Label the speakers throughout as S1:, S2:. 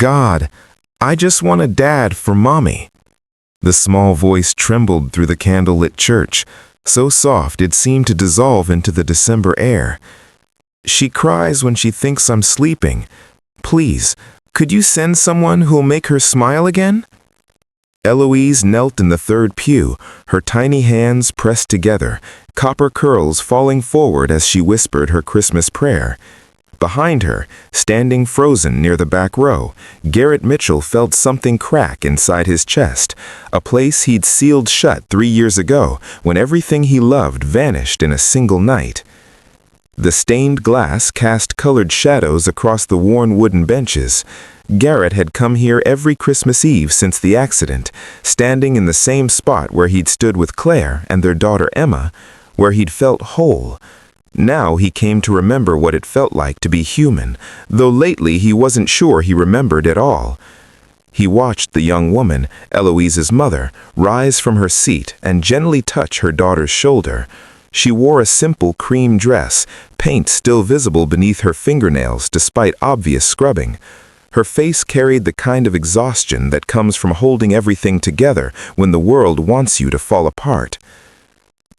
S1: God, I just want a dad for Mommy." The small voice trembled through the candlelit church, so soft it seemed to dissolve into the December air. "She cries when she thinks I'm sleeping. Please, could you send someone who'll make her smile again?" Eloise knelt in the third pew, her tiny hands pressed together, copper curls falling forward as she whispered her Christmas prayer. Behind her, standing frozen near the back row, Garrett Mitchell felt something crack inside his chest, a place he'd sealed shut 3 years ago when everything he loved vanished in a single night. The stained glass cast colored shadows across the worn wooden benches. Garrett had come here every Christmas Eve since the accident, standing in the same spot where he'd stood with Claire and their daughter Emma, where he'd felt whole. Now he came to remember what it felt like to be human, though lately he wasn't sure he remembered at all. He watched the young woman, Eloise's mother, rise from her seat and gently touch her daughter's shoulder. She wore a simple cream dress, paint still visible beneath her fingernails despite obvious scrubbing. Her face carried the kind of exhaustion that comes from holding everything together when the world wants you to fall apart.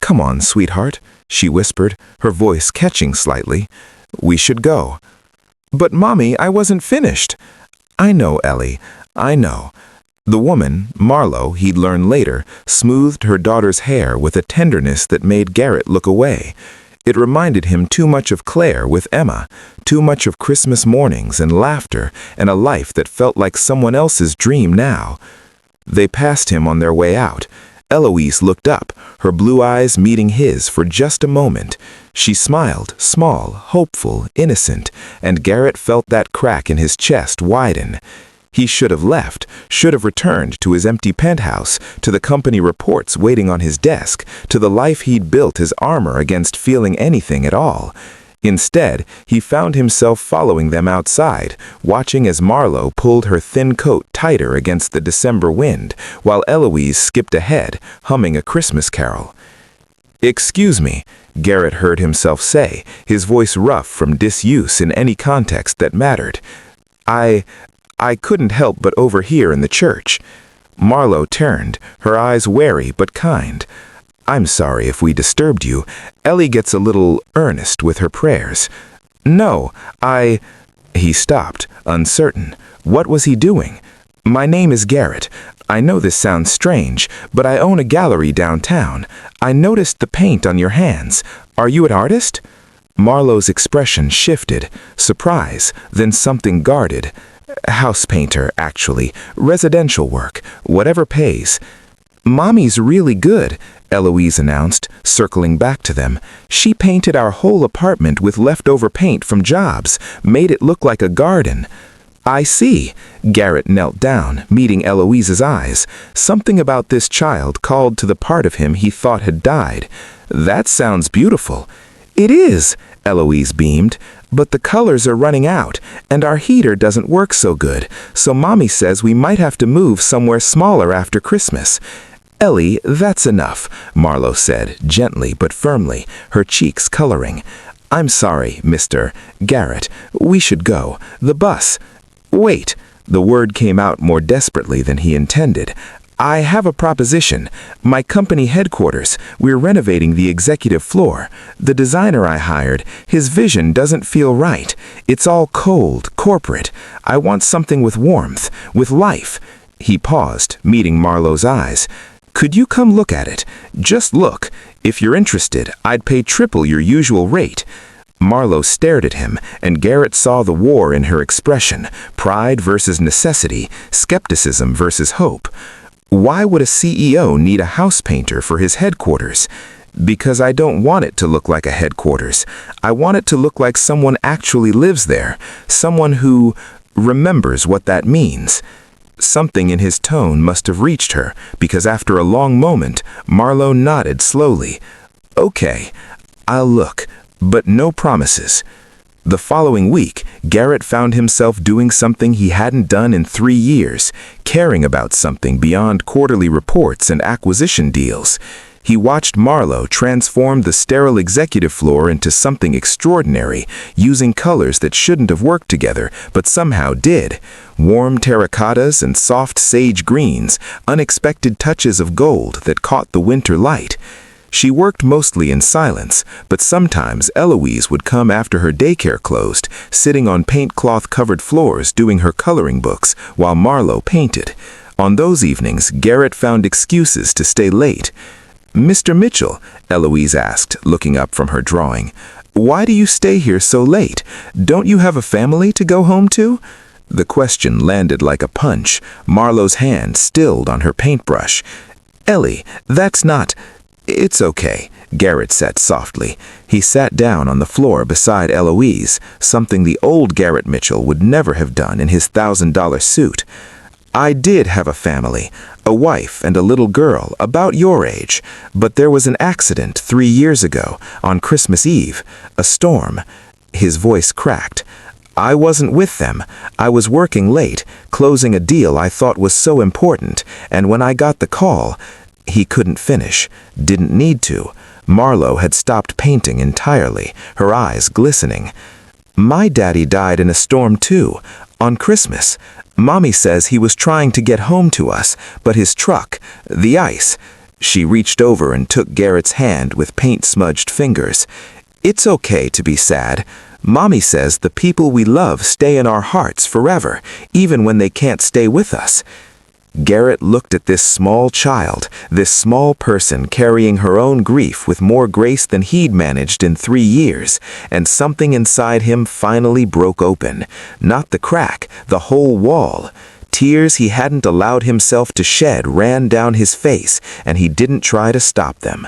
S1: "Come on, sweetheart," she whispered, her voice catching slightly. "We should go." "But Mommy, I wasn't finished." "I know, Ellie, I know." The woman, Marlowe, he'd learn later, smoothed her daughter's hair with a tenderness that made Garrett look away. It reminded him too much of Claire with Emma, too much of Christmas mornings and laughter and a life that felt like someone else's dream now. They passed him on their way out. Eloise looked up, her blue eyes meeting his for just a moment. She smiled, small, hopeful, innocent, and Garrett felt that crack in his chest widen. He should have left, should have returned to his empty penthouse, to the company reports waiting on his desk, to the life he'd built his armor against feeling anything at all. Instead, he found himself following them outside, watching as Marlowe pulled her thin coat tighter against the December wind, while Eloise skipped ahead, humming a Christmas carol. "Excuse me," Garrett heard himself say, his voice rough from disuse in any context that mattered. I couldn't help but overhear in the church." Marlowe turned, her eyes wary but kind. "I'm sorry if we disturbed you. Ellie gets a little earnest with her prayers." "No, He stopped, uncertain. What was he doing? "My name is Garrett. I know this sounds strange, but I own a gallery downtown. I noticed the paint on your hands. Are you an artist?" Marlowe's expression shifted, surprise, then something guarded. "House painter, actually. Residential work. Whatever pays." "Mommy's really good," Eloise announced, circling back to them. "She painted our whole apartment with leftover paint from jobs, made it look like a garden." "I see." Garrett knelt down, meeting Eloise's eyes. Something about this child called to the part of him he thought had died. "That sounds beautiful." "It is," Eloise beamed, "but the colors are running out, and our heater doesn't work so good, so Mommy says we might have to move somewhere smaller after Christmas." "Ellie, that's enough," Marlowe said, gently but firmly, her cheeks coloring. "I'm sorry, Mr. Garrett. We should go. The bus—" "Wait." The word came out more desperately than he intended. "I have a proposition. My company headquarters, we're renovating the executive floor. The designer I hired, his vision doesn't feel right. It's all cold, corporate. I want something with warmth, with life." He paused, meeting Marlowe's eyes. "Could you come look at it? Just look. If you're interested, I'd pay triple your usual rate." Marlowe stared at him, and Garrett saw the war in her expression, pride versus necessity, skepticism versus hope. "Why would a CEO need a house painter for his headquarters?" "Because I don't want it to look like a headquarters. I want it to look like someone actually lives there, someone who remembers what that means." Something in his tone must have reached her, because after a long moment, Marlowe nodded slowly. "Okay, I'll look, but no promises." The following week, Garrett found himself doing something he hadn't done in 3 years, caring about something beyond quarterly reports and acquisition deals. He watched Marlowe transform the sterile executive floor into something extraordinary, using colors that shouldn't have worked together, but somehow did. Warm terracottas and soft sage greens, unexpected touches of gold that caught the winter light. She worked mostly in silence, but sometimes Eloise would come after her daycare closed, sitting on paint cloth-covered floors doing her coloring books while Marlowe painted. On those evenings, Garrett found excuses to stay late. "Mr. Mitchell," Eloise asked, looking up from her drawing, "why do you stay here so late? Don't you have a family to go home to?" The question landed like a punch. Marlowe's hand stilled on her paintbrush. "Ellie, that's not—" "It's okay," Garrett said softly. He sat down on the floor beside Eloise, something the old Garrett Mitchell would never have done in his $1,000 suit. "I did have a family, a wife and a little girl about your age, but there was an accident 3 years ago, on Christmas Eve, a storm." His voice cracked. "I wasn't with them. I was working late, closing a deal I thought was so important, and when I got the call—" He couldn't finish, didn't need to. Marlowe had stopped painting entirely, her eyes glistening. "My daddy died in a storm too, on Christmas. Mommy says he was trying to get home to us, but his truck, the ice—" She reached over and took Garrett's hand with paint-smudged fingers. "It's okay to be sad. Mommy says the people we love stay in our hearts forever, even when they can't stay with us." Garrett looked at this small child, this small person carrying her own grief with more grace than he'd managed in 3 years, and something inside him finally broke open. Not the crack, the whole wall. Tears he hadn't allowed himself to shed ran down his face, and he didn't try to stop them.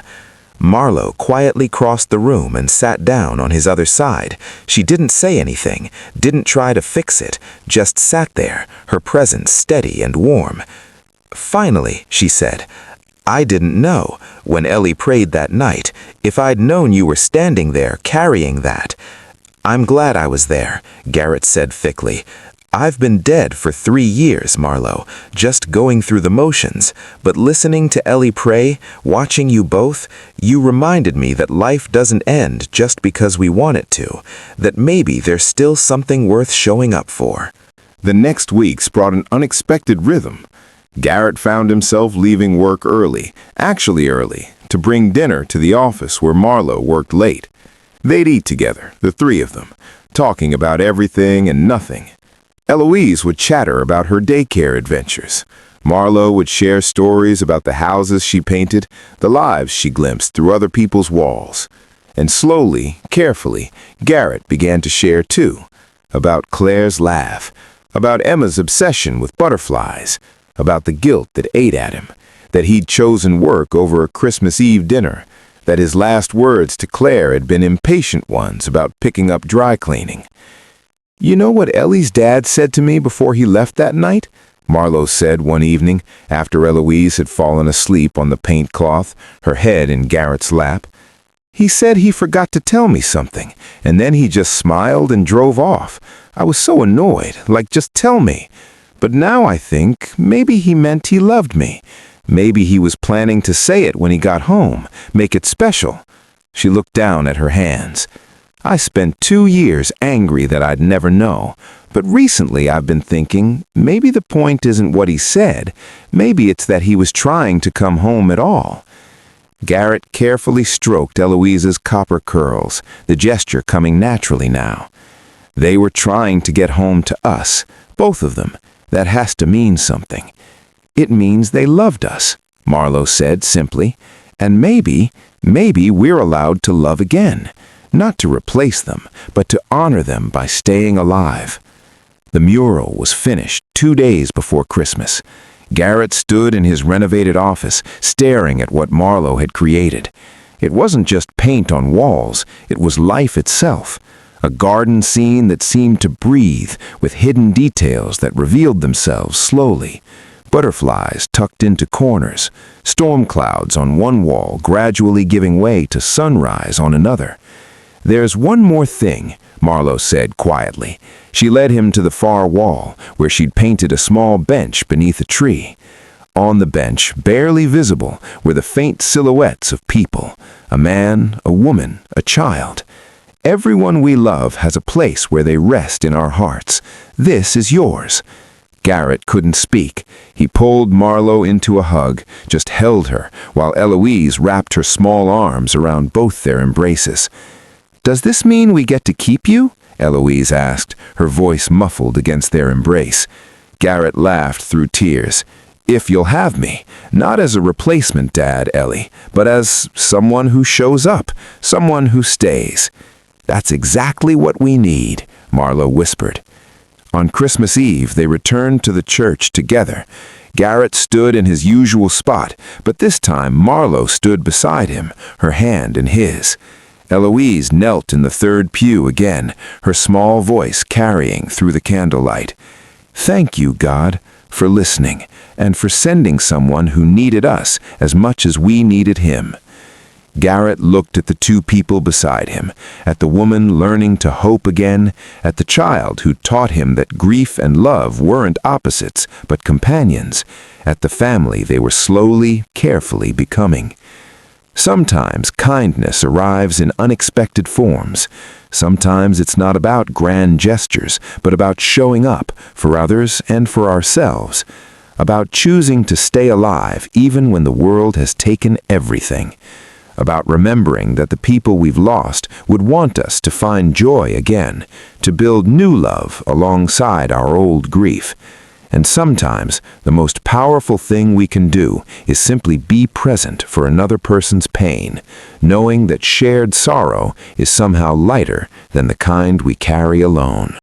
S1: Marlowe quietly crossed the room and sat down on his other side. She didn't say anything, didn't try to fix it, just sat there, her presence steady and warm. "Finally," she said, "I didn't know, when Ellie prayed that night, if I'd known you were standing there carrying that." "I'm glad I was there," Garrett said thickly. "I've been dead for 3 years, Marlowe, just going through the motions, but listening to Ellie pray, watching you both, you reminded me that life doesn't end just because we want it to, that maybe there's still something worth showing up for." The next weeks brought an unexpected rhythm. Garrett found himself leaving work early, actually early, to bring dinner to the office where Marlowe worked late. They'd eat together, the 3 of them, talking about everything and nothing. Eloise would chatter about her daycare adventures. Marlowe would share stories about the houses she painted, the lives she glimpsed through other people's walls. And slowly, carefully, Garrett began to share too, about Claire's laugh, about Emma's obsession with butterflies, about the guilt that ate at him, that he'd chosen work over a Christmas Eve dinner, that his last words to Claire had been impatient ones about picking up dry cleaning. "You know what Ellie's dad said to me before he left that night?" Marlowe said one evening, after Eloise had fallen asleep on the paint cloth, her head in Garrett's lap. "He said he forgot to tell me something, and then he just smiled and drove off. I was so annoyed, like, just tell me. But now I think maybe he meant he loved me. Maybe he was planning to say it when he got home, make it special." She looked down at her hands. "I spent 2 years angry that I'd never know, but recently I've been thinking maybe the point isn't what he said, maybe it's that he was trying to come home at all." Garrett carefully stroked Eloise's copper curls, the gesture coming naturally now. "They were trying to get home to us, both of them. That has to mean something." "It means they loved us," Marlowe said simply, "and maybe we're allowed to love again. Not to replace them, but to honor them by staying alive." The mural was finished 2 days before Christmas. Garrett stood in his renovated office, staring at what Marlowe had created. It wasn't just paint on walls, it was life itself. A garden scene that seemed to breathe, with hidden details that revealed themselves slowly. Butterflies tucked into corners, storm clouds on one wall gradually giving way to sunrise on another. "There's one more thing," Marlowe said quietly. She led him to the far wall, where she'd painted a small bench beneath a tree.
S2: On the bench, barely visible, were the faint silhouettes of people. A man, a woman, a child. Everyone we love has a place where they rest in our hearts. This is yours. Garrett couldn't speak. He pulled Marlo into a hug, just held her, while Eloise wrapped her small arms around both their embraces. "Does this mean we get to keep you?" Eloise asked, her voice muffled against their embrace. Garrett laughed through tears. "If you'll have me, not as a replacement dad, Ellie, but as someone who shows up, someone who stays." "That's exactly what we need," Marlo whispered. On Christmas Eve, they returned to the church together. Garrett stood in his usual spot, but this time Marlo stood beside him, her hand in his. Eloise knelt in the third pew again, her small voice carrying through the candlelight. "Thank you, God, for listening, and for sending someone who needed us as much as we needed him." Garrett looked at the two people beside him, at the woman learning to hope again, at the child who taught him that grief and love weren't opposites, but companions, at the family they were slowly, carefully becoming. Sometimes kindness arrives in unexpected forms. Sometimes it's not about grand gestures, but about showing up for others and for ourselves, about choosing to stay alive even when the world has taken everything, about remembering that the people we've lost would want us to find joy again, to build new love alongside our old grief. And sometimes the most powerful thing we can do is simply be present for another person's pain, knowing that shared sorrow is somehow lighter than the kind we carry alone.